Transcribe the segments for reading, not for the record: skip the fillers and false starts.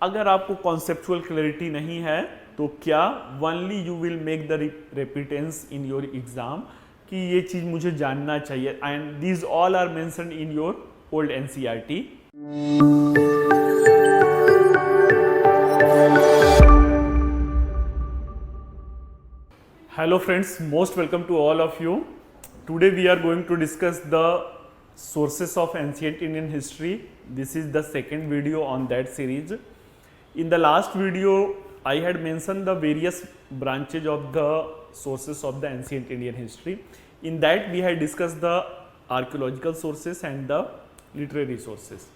अगर आपको conceptual clarity नहीं है तो क्या only you will make the repetitions in your exam कि ये चीज मुझे जानना चाहिए, and these all are mentioned in your old NCERT. Hello friends, most welcome to all of you. Today we are going to discuss the sources of ancient Indian history. This is the second video on that series. In the last video I had mentioned the various branches of the sources of the ancient Indian history. In that we had discussed the archaeological sources and the literary sources.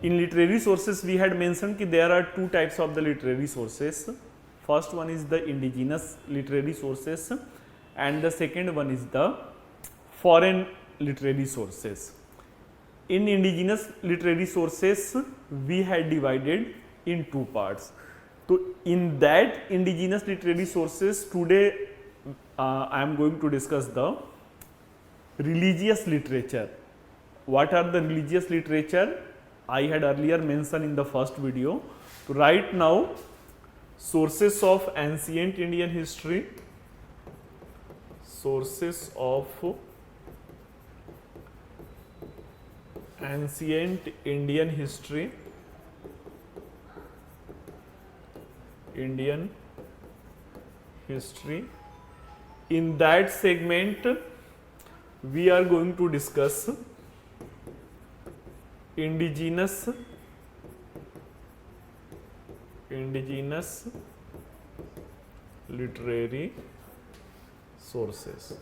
In literary sources we had mentioned that there are two types of the literary sources. First one is the indigenous literary sources and the second one is the foreign literary sources. In indigenous literary sources we had divided in two parts. So in that indigenous literary sources today I am going to discuss the religious literature. What are the religious literature? I had earlier mentioned in the first video. So right now sources of ancient Indian history, sources of ancient Indian history, Indian history. In that segment we are going to discuss indigenous literary sources.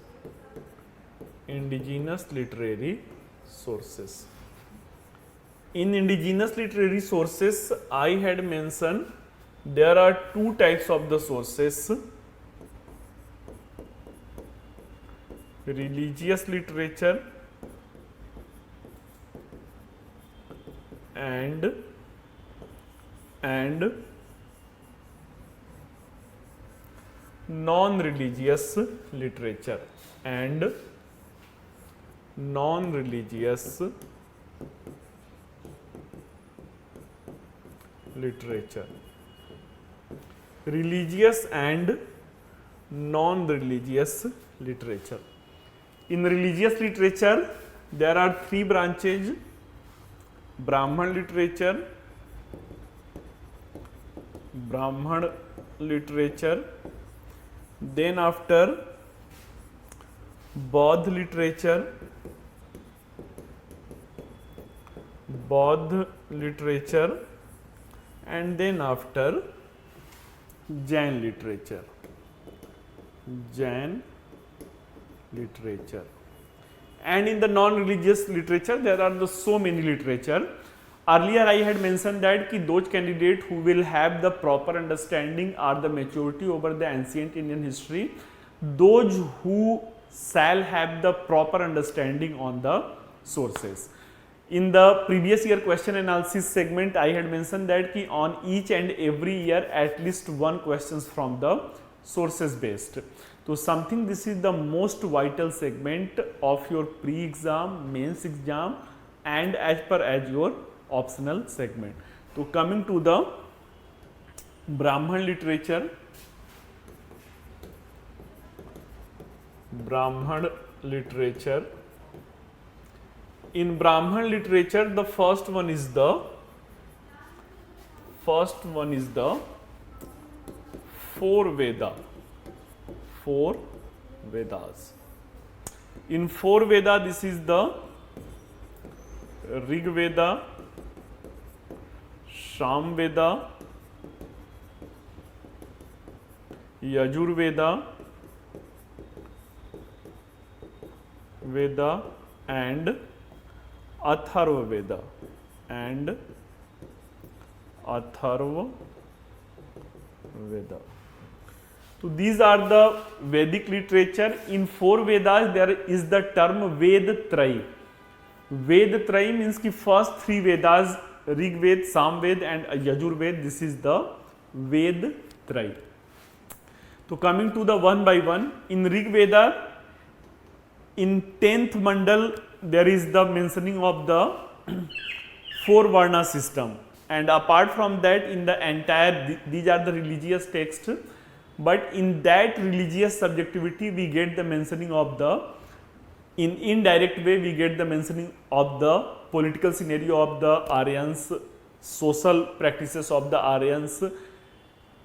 Indigenous literary sources. In indigenous literary sources I had mentioned there are two types of the sources: religious literature and non-religious literature non-religious literature. Religious and non-religious literature. In religious literature there are three branches: Brahman literature, then after Bodh literature, and then after Jain literature. And in the non-religious literature there are so many literature. Earlier I had mentioned that those candidates who will have the proper understanding or the maturity over the ancient Indian history, those who shall have the proper understanding on the sources. In the previous year question analysis segment I had mentioned that on each and every year at least one questions from the sources based. So something, this is the most vital segment of your pre-exam, mains exam and as per as your optional segment. So coming to the Brahman literature. In Brahman literature the first one is the four Vedas. In four Veda this is the Rig Veda, Sham Veda, Yajur Veda and Atharva Veda So these are the Vedic literature. In four Vedas there is the term Ved Trai. Ved Trai means ki first three Vedas, Rig Ved, Sam Ved and Yajur Ved, this is the Ved Trai. So coming to the one by one, in Rig Veda, in 10th mandal there is the mentioning of the four Varna system, and apart from that, in the entire, these are the religious texts, but in that religious subjectivity we get the mentioning of the, in indirect way we get the mentioning of the political scenario of the Aryans, social practices of the Aryans,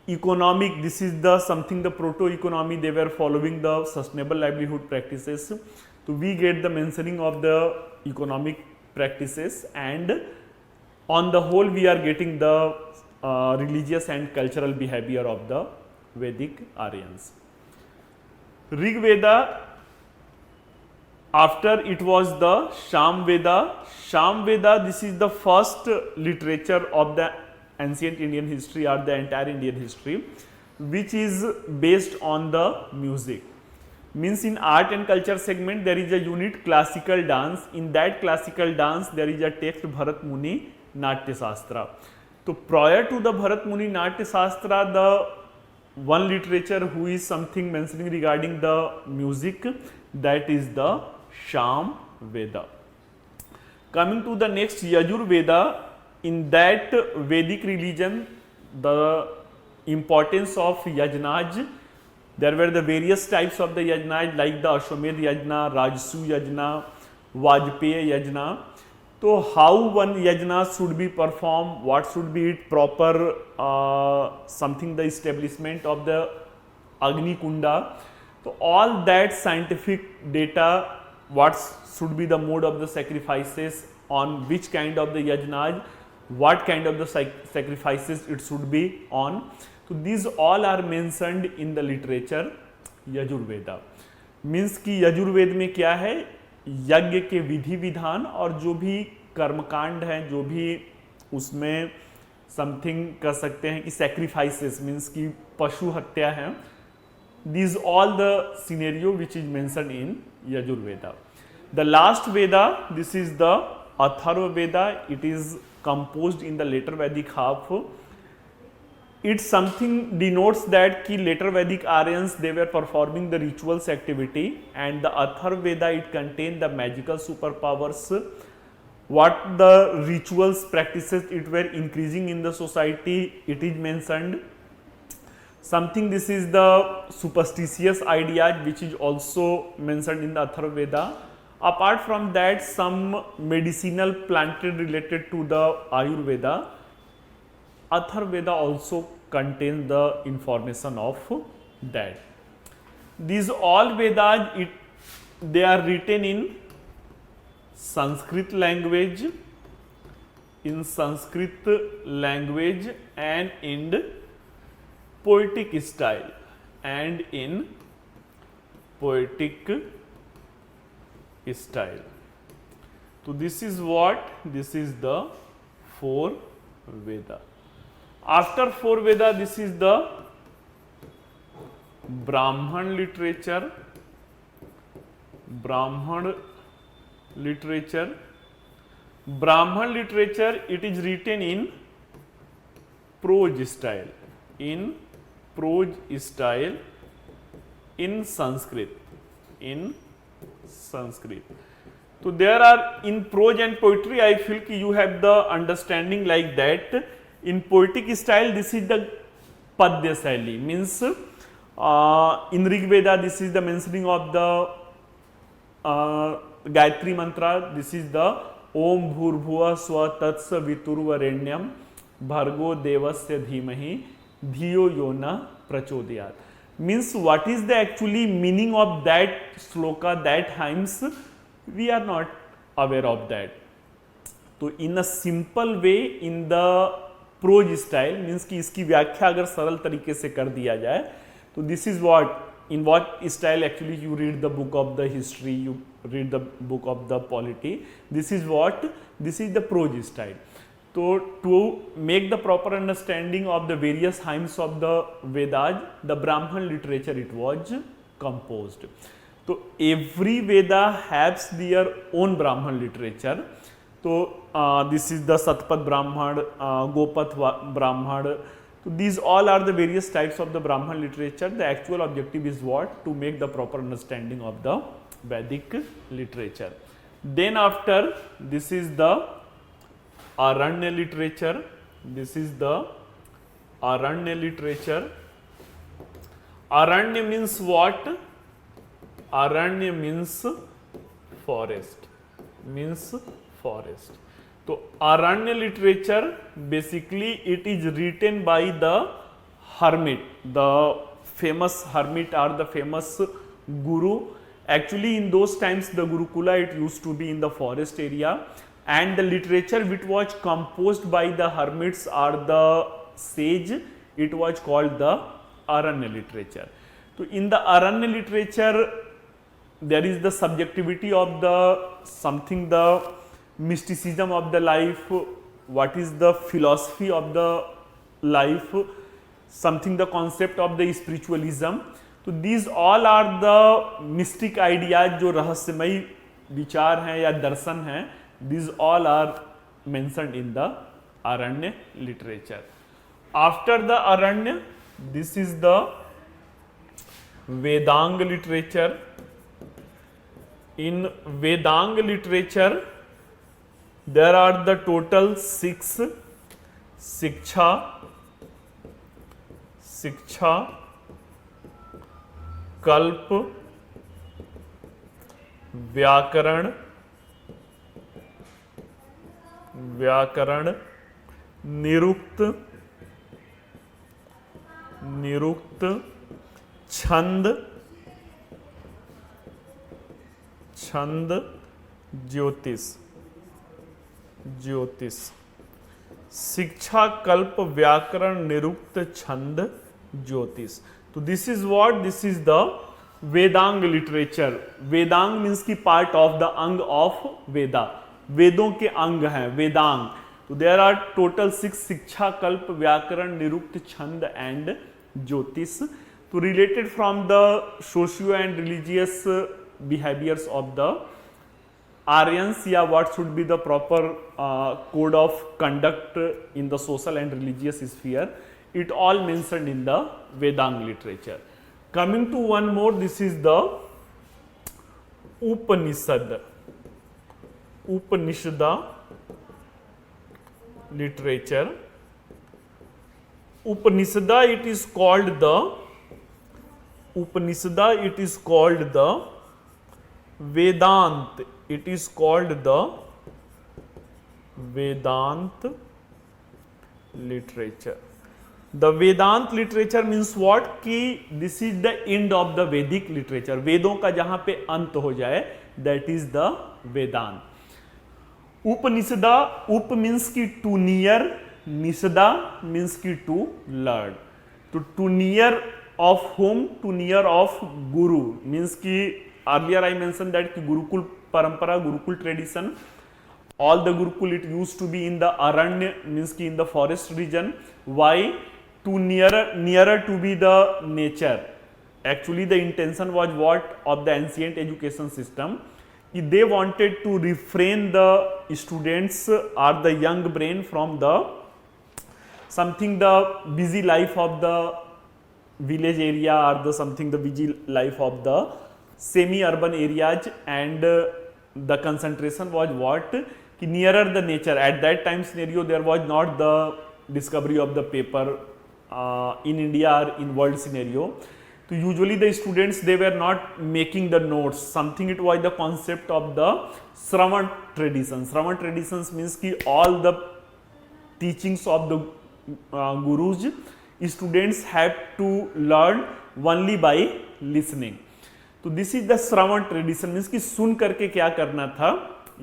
economic, this is the something, the proto economy, they were following the sustainable livelihood practices. So we get the mentioning of the economic practices, and on the whole we are getting the religious and cultural behavior of the Vedic Aryans. Rig Veda, after it was the Sham Veda. Sham Veda, this is the first literature of the ancient Indian history or the entire Indian history, which is based on the music. Means in art and culture segment there is a unit classical dance. In that classical dance there is a text Bharat Muni Natya Shastra. So prior to the Bharat Muni Natya Shastra, the one literature who is something mentioning regarding the music, that is the Sham Veda. Coming to the next, Yajur Veda. In that Vedic religion, the importance of yajnas, there were the various types of the yajnas like the Ashwamedh Yajna, Rajsu Yajna, Vajpeya Yajna. So how one yajna should be performed, what should be it proper, something, the establishment of the Agni Kunda. So all that scientific data, what should be the mode of the sacrifices, on which kind of the yajnas, what kind of the sacrifices it should be on. So these all are mentioned in the literature Yajur Veda. Means कि यजुर वेद में क्या है, यज्ञ के विधि विधान और जो भी कर्मकांड हैं, जो भी उसमें समथिंग कर सकते हैं कि सैक्रिफाइसेस, मीन्स कि पशु हत्या है, these all the scenario which is mentioned in Yajur Veda. The last Veda, this is the Atharva Veda. It is composed in the later Vedic half. It something denotes that ki later Vedic Aryans, they were performing the rituals activity, and the Atharva Veda, it contained the magical superpowers. What the rituals practices it were increasing in the society, it is mentioned. Something, this is the superstitious ideas which is also mentioned in the Atharva Veda. Apart from that, some medicinal planted related to the Ayurveda. Atharva Veda also contains the information of that. These all Vedas, they are written in Sanskrit language, and in poetic style, So this is what, this is the 4 Veda. After 4 Veda, this is the Brahman literature. Brahman literature, it is written in prose style, in Sanskrit, So there are, in prose and poetry, I feel you have the understanding like that. In poetic style, this is the Padya Shaili, means in Rig Veda, this is the mentioning of the Gayatri Mantra. This is the Om Bhurbhuva Swa Tatsa Viturvarenyam Bhargo Devasya Dhimahi Dhiyo Yona Prachodayat. Means what is the actually meaning of that sloka, that hymns, we are not aware of that. So in a simple way, in the prose style, means कि इसकी व्याख्या अगर सरल तरीके से कर दिया जाए, तो this is what, in what style actually you read the book of the history, you read the book of the polity. This is what, this is the prose style. So to make the proper understanding of the various hymns of the Vedas, the Brahman literature it was composed. So every Veda has their own Brahman literature. So this is the Satpat Brahman, Gopat Brahman. So these all are the various types of the Brahman literature. The actual objective is what? To make the proper understanding of the Vedic literature. Then after, this is the Aranya literature. This is the Aranya literature. Aranya means what? Aranya means forest. Means forest. So Aranya literature, basically it is written by the hermit, the famous hermit or the famous guru. Actually in those times the Gurukula, it used to be in the forest area, and the literature which was composed by the hermits or the sage, it was called the Aranya literature. So in the Aranya literature, there is the subjectivity of the something, the mysticism of the life, what is the philosophy of the life, something the concept of the spiritualism. तो these all are the mystic ideas, जो रहस्यमयी विचार हैं या दर्शन हैं, these all are mentioned in the Aranya literature. After the Aranya, this is the Vedanga literature. In Vedanga literature, there are the total 6 Shiksha, Kalp, Vyakaran, Nirukta, Chand, Jyotish. Shiksha, Kalp, Vyakaran, Nirukta, Chand, Jyotish. So this is what? This is the Vedanga literature. Vedang means ki part of the ang of Veda. Vedon ke ang hai, Vedang. So there are total 6 Shiksha, Kalp, Vyakaran, Nirukta, Chand and Jyotish. So related from the socio and religious behaviors of the Aryans, yeah, what should be the proper code of conduct in the social and religious sphere, it all mentioned in the Vedanga literature. Coming to one more, this is the Upanishad literature. Upanishad, it is called the Vedant. It is called the Vedant literature. The Vedant literature means what? कि this is the end of the Vedic literature. वेदों का जहां पे अंत हो जाए, that is the Vedant. Upanishada, up means कि to near, Nishada means कि to learn. To near of whom? To near of Guru. Means कि earlier I mentioned that कि Gurukul parampara, Gurukul tradition, all the Gurukul, it used to be in the Aranya, means कि in the forest region. Why? To nearer to be the nature. Actually the intention was what of the ancient education system? They wanted to refrain the students or the young brain from the busy life of the village area or the busy life of the semi-urban areas, and the concentration was what? Ki nearer the nature. At that time scenario, there was not the discovery of the paper in India or in world scenario. So usually the students, they were not making the notes. It was the concept of the Shravan tradition. Shravan traditions means ki all the teachings of the gurus, students have to learn only by listening. तो this is the Shravan tradition, means कि सुन करके क्या करना था?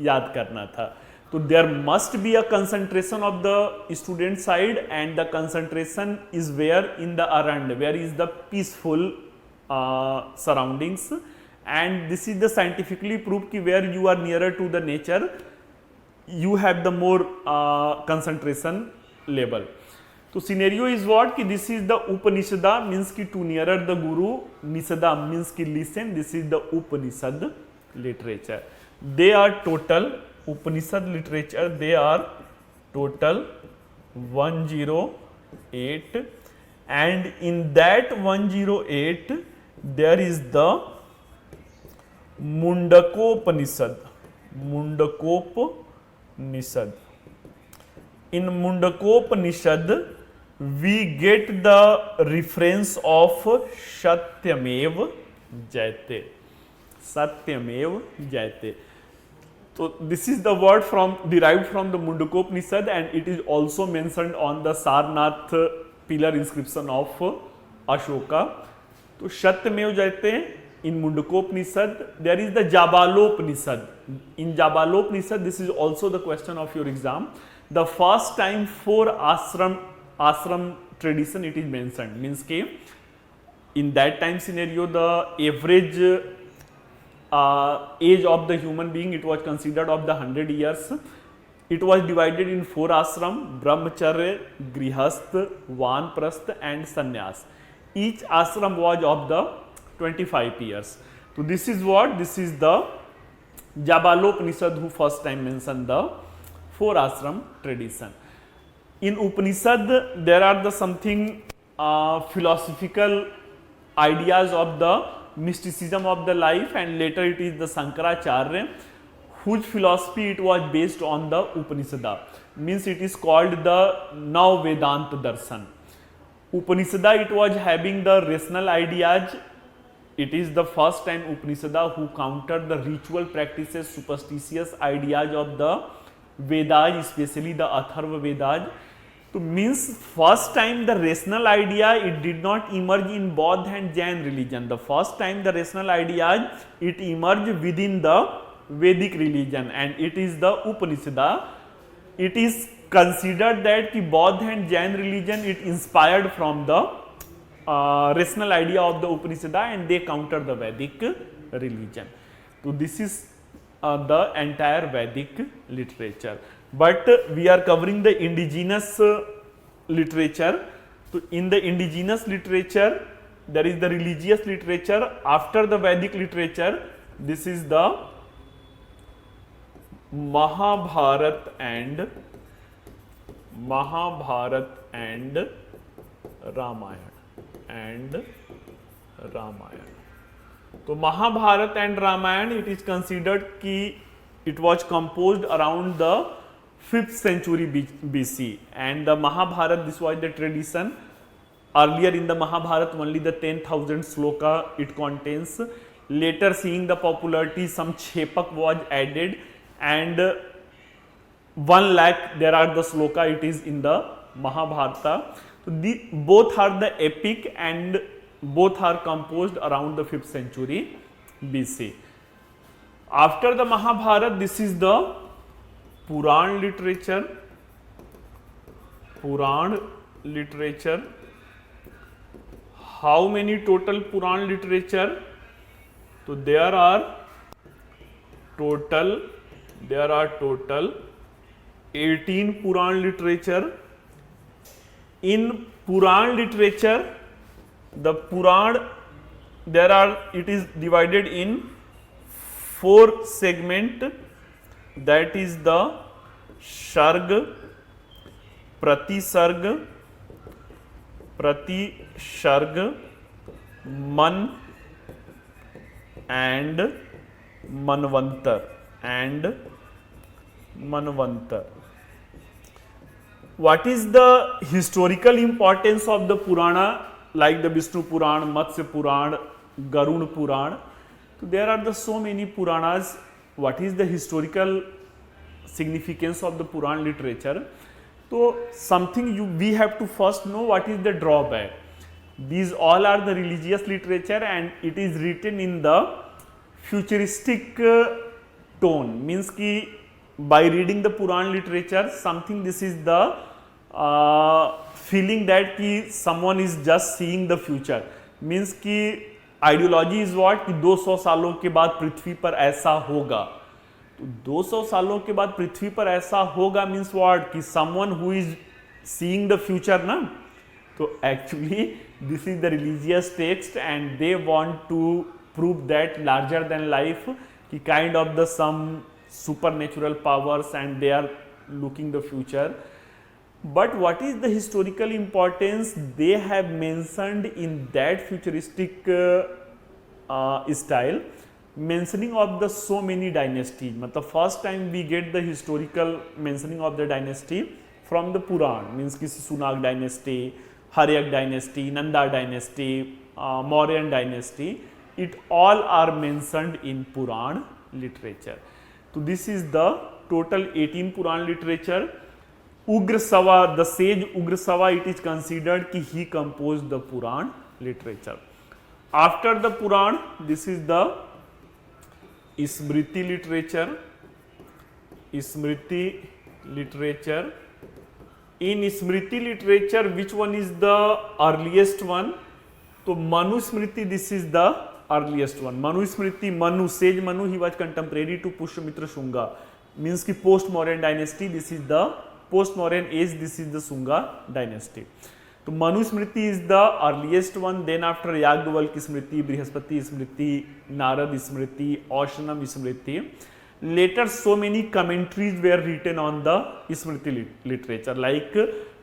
याद करना था. तो there must be a concentration of the student side, and the concentration is where in the around, where is the peaceful surroundings, and this is the scientifically prove कि where you are nearer to the nature you have the more concentration level. So scenario is what? Ki this is the Upanishada, means ki to nearer the Guru, Nishada means ki listen. This is the Upanishad literature. They are total Upanishad literature. They are total 108, and in that 108 there is the Mundakopanishad. Mundakopanishad. in Mundakopanishad we get the reference of Satyamev Jayate. Satyamev Jayate. So this is the word derived from the Mundakopanishad, and it is also mentioned on the Sarnath pillar inscription of Ashoka. So Satyamev Jayate in Mundakopanishad. There is the Jabalopanishad. In Jabalopanishad, this is also the question of your exam. The first time for ashram tradition it is mentioned, means कि in that time scenario the average age of the human being, it was considered of the 100 years. It was divided in 4 ashram: brahmacharya, grihastha, vanprastha and sannyas. Each ashram was of the 25 years. So this is what, this is the Jabalopanishad who first time mentioned the 4 ashram tradition. In Upanishad there are the something philosophical ideas of the mysticism of the life, and later it is the Shankaracharya whose philosophy it was based on the Upanishad. Means it is called the Now Vedanta Darshan. Upanishad it was having the rational ideas. It is the first time Upanishad who countered the ritual practices, superstitious ideas of the Vedas, especially the Atharva Vedas. So means first time the rational idea it did not emerge in Bodh and Jain religion. The first time the rational idea it emerged within the Vedic religion, and it is the Upanishad. It is considered that the Bodh and Jain religion it inspired from the rational idea of the Upanishad, and they counter the Vedic religion. So this is the entire Vedic literature. But we are covering the indigenous literature. So in the indigenous literature there is the religious literature. After the Vedic literature, this is the Mahabharata and Ramayana. So Mahabharata and Ramayana, it is considered कि it was composed around the 5th century BC, and the Mahabharata, this was the tradition. Earlier in the Mahabharata only the 10,000 sloka it contains. Later, seeing the popularity, some chepak was added, and 1 lakh there are the sloka it is in the Mahabharata. So both are the epic and both are composed around the 5th century BC. After the Mahabharata, this is the Puran literature. How many total Puran literature? So there are total 18 Puran literature. In Puran literature, the Puran it is divided in 4 segments, that is the Sarg, Pratisarg, Man and Manvantar. What is the historical importance of the Purana, like the Vishnu Puran, Matsya Puran, Garud Puran? So there are so many Puranas. What is the historical significance of the Puran literature? So something we have to first know what is the drawback. These all are the religious literature, and it is written in the futuristic tone. Means कि by reading the Puran literature, something this is the feeling that कि someone is just seeing the future. Means कि ideology is what कि 200 सालों के बाद पृथ्वी पर ऐसा होगा. तो 200 सालों के बाद पृथ्वी पर ऐसा होगा मीन्स व्हाट कि someone who is seeing the future ना. तो actually this is the religious text and they want to prove that larger than life कि kind of the some supernatural powers and they are looking the future. But what is the historical importance they have mentioned in that futuristic style, mentioning of the so many dynasties. मतलब first time we get the historical mentioning of the dynasty from the Puran, means ki Sunak dynasty, Haryak dynasty, Nanda dynasty, Mauryan dynasty, it all are mentioned in Puran literature. So this is the total 18 Puran literature. Ugrasava, the sage Ugrasava, it is considered ki he composed the Puran literature. After the Puran, this is the Smriti literature. Smriti literature. In Smriti literature, which one is the earliest one? So Manusmriti, this is the earliest one. Manusmriti, Manu, sage Manu, he was contemporary to Pushyamitra Shunga, means ki post-Mauryan dynasty. This is the post-Mauryan age, this is the Shunga dynasty. So Manusmriti is the earliest one. Then after Yagdavalkya Smriti, Brihaspati Smriti, Narad Smriti, Oshanam Smriti. Later so many commentaries were written on the Smriti literature, like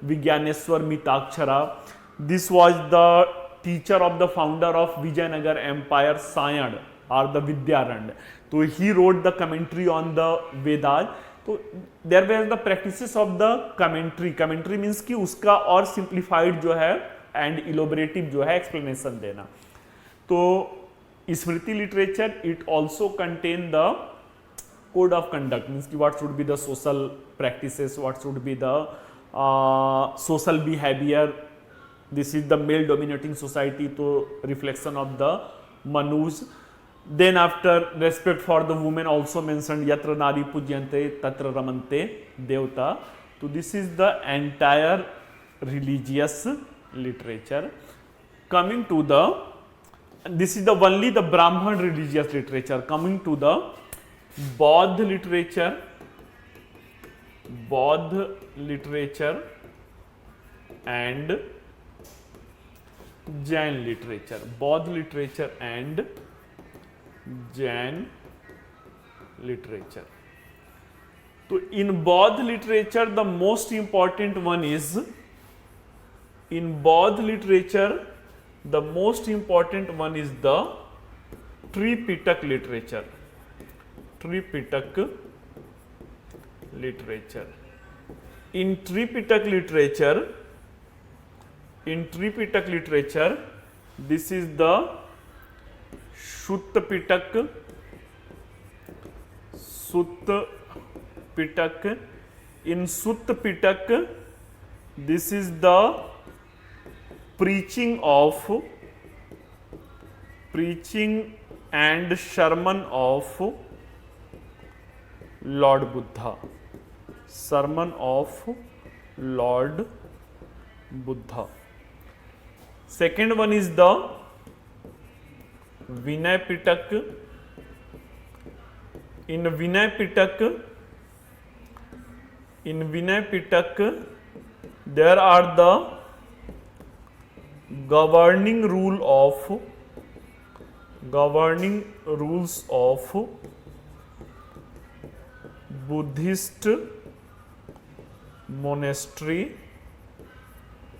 Vigyaneswar Mitakshara. This was the teacher of the founder of Vijayanagar Empire, Sayad, or the Vidyarand. So he wrote the commentary on the Vedas. तो there were the practices of the commentary means कि उसका और simplified जो है and इलोबरेटिव जो है explanation देना. तो Smriti literature it also contain the code of conduct, means कि what should be the social practices, what should be the social behaviour. This is the male dominating society, तो reflection of the Manus. Then after respect for the women also mentioned, yatra nari pujyante tatra ramante devta. So this is the entire religious literature. Coming to the, this is the only the Brahman religious literature. Coming to the Bodh literature, and Jain literature. Bodh literature and Jain literature. So in Bodh literature, the most important one is, in Bodh literature, the most important one is the Tripitak literature. Tripitak literature. In Tripitak literature, this is the Sutta Pitak. In Sutta Pitak, this is the preaching and sermon of Lord Buddha. Sermon of Lord Buddha. Second one is the Vinay Pitak. In Vinay Pitak, there are the governing rules of Buddhist monastery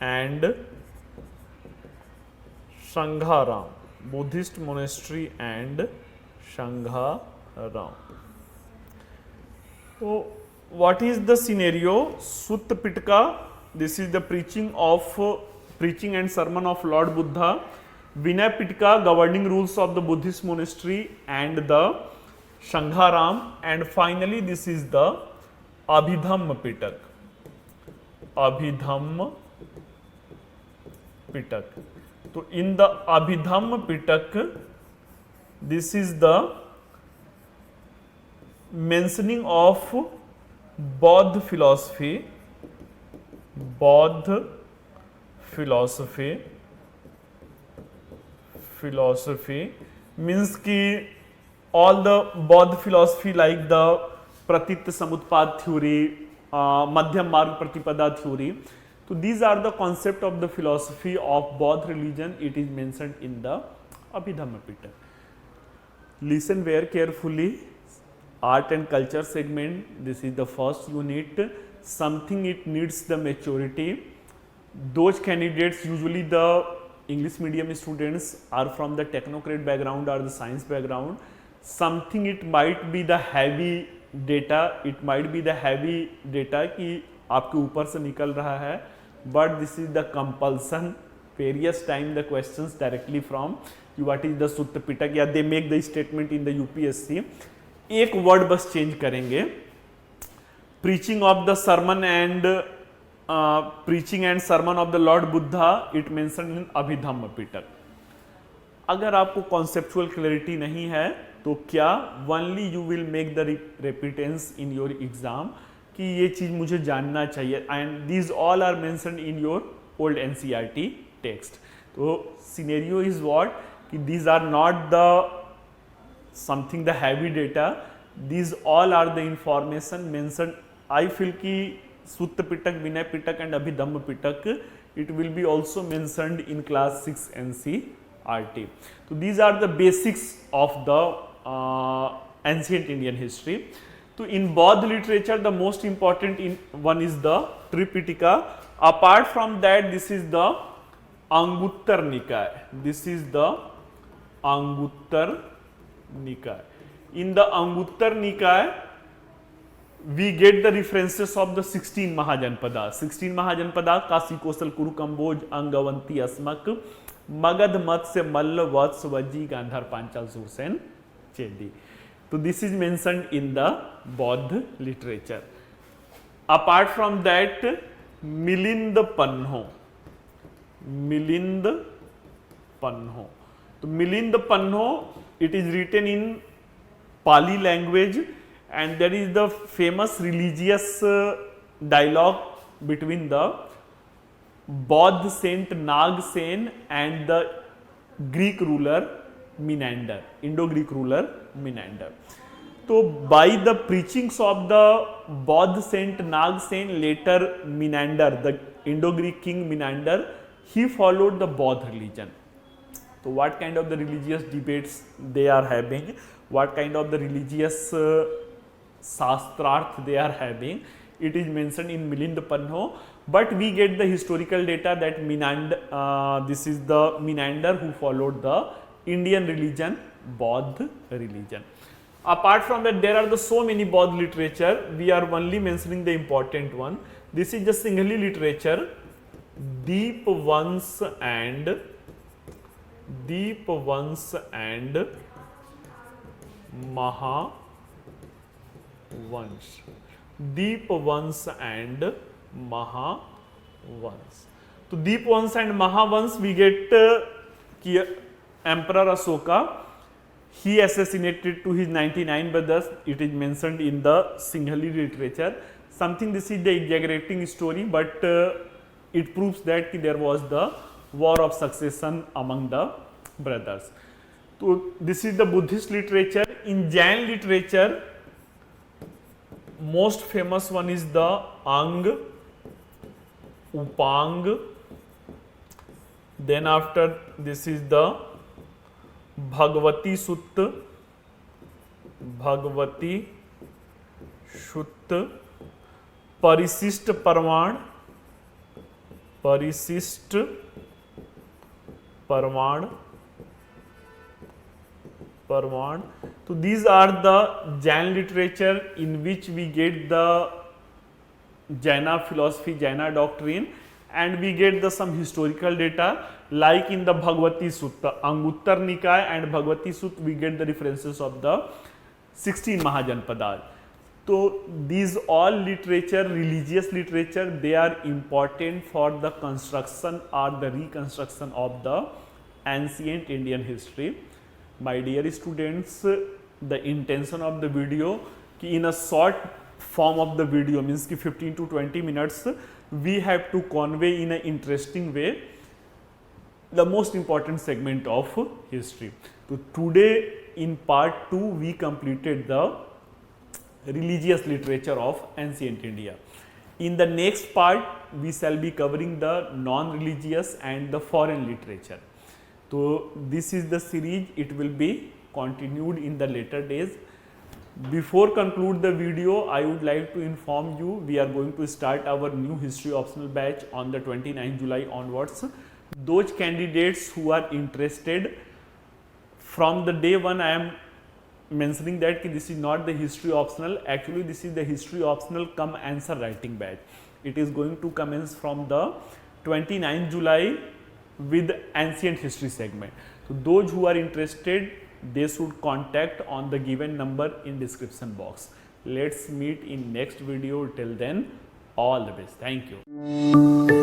and Sangharam. Buddhist monastery and Sangharam. So, what is the scenario? Sutta Pitaka, this is the preaching and sermon of Lord Buddha. Vinay Pitaka, governing rules of the Buddhist monastery and the Sangharam. And finally, this is the Abhidhamma Pitak. Abhidhamma Pitak. So, in the Abhidhamma Pitak, this is the mentioning of Bodh philosophy means ki all the Bodh philosophy like the Pratitya Samutpad theory, Madhyam Marg Pratipada theory. So these are the concept of the philosophy of Bodh religion. It is mentioned in the Abhidhamma Pitak. Listen very carefully. Art and culture segment, this is the first unit. Something it needs the maturity. Those candidates, usually the English medium students, are from the technocrat background or the science background. Something it might be the heavy data, कि आपके ऊपर से निकल रहा है, but this is the compulsion. Various time the questions directly from what is the Sutta Pitaka, या they make the statement in the UPSC. एक word बस चेंज करेंगे. Preaching of the sermon and preaching and sermon of the Lord Buddha, it mentioned in Abhidhamma Pitaka. अगर आपको conceptual clarity नहीं है तो क्या only you will make the repetitions in your exam कि ये चीज मुझे जानना चाहिए, and these all are mentioned in your old NCERT text. तो सिनेरियो इज व्हाट कि these are not the something the heavy data, these all are the information mentioned. I feel कि Sutta Pitaka, Vinaya Pitaka and Abhidhamma Pitaka, it will be also mentioned in class 6 NCERT. So these are the basics of the ancient Indian history. So in Bodh literature, the most important one is the Tripitaka. Apart from that, this is the Anguttar Nikaya. This is the Anguttar Nikaya. In the Anguttar Nikaya, we get the references of the 16 Mahajanpada. 16 Mahajanpada, Kasi, Kosal, Kuru, Kamboj, Angavanti, Asmak, Magad, Matsya, Malla, Vats, Vaji, Gandhar, Panchal, Sursen, Chedi. So this is mentioned in the Bodh literature. Apart from that, Milind Panho. Milind Panho. So Milind Panho, it is written in Pali language, and there is the famous religious dialogue between the Bodh saint Nagsen and the Greek ruler Menander, Indo-Greek ruler Menander. So by the preachings of the Bodh saint Nagsen, later Menander, the Indo-Greek king Menander, he followed the Bodh religion. So what kind of the religious debates they are having, what kind of the religious Shastrarth they are having, it is mentioned in Milind Panho. But we get the historical data that this is the Menander who followed the Indian religion, Bodh religion. Apart from that, there are the so many Bodh literature. We are only mentioning the important one. This is the Singhali literature, Deep Vans and Maha Vans. Deep Vans and Mahavans. So Deep Vans and Mahavans, we get Emperor Asoka, he assassinated to his 99 brothers. It is mentioned in the Singhali literature. Something, this is the exaggerating story, but it proves that there was the war of succession among the brothers. So this is the Buddhist literature. In Jain literature, most famous one is the Ang, Upang. Then after this is the Bhagavati Sutta, Bhagavati Sutta, Parisist Parvan, Parisist Parvan, Parvan. So these are the Jain literature in which we get the Jaina philosophy, Jaina doctrine, and we get the some historical data, like in the Bhagavati Sutta, Anguttar Nikaya and Bhagavati Sutta, we get the references of the 16 Mahajanpadas. So these all literature, religious literature, they are important for the construction or the reconstruction of the ancient Indian history. My dear students, the intention of the video ki in a short form of the video, means ki 15 to 20 minutes, we have to convey in an interesting way the most important segment of history. So today in part 2 we completed the religious literature of ancient India. In the next part we shall be covering the non-religious and the foreign literature. So this is the series, it will be continued in the later days. Before conclude the video, I would like to inform you, we are going to start our new history optional batch on the 29th July onwards. Those candidates who are interested, from the day one I am mentioning that this is not the history optional, actually this is the history optional come answer writing batch. It is going to commence from the 29th July with ancient history segment. So those who are interested, they should contact on the given number in description box. Let's meet in next video. Till then, all the best. Thank you.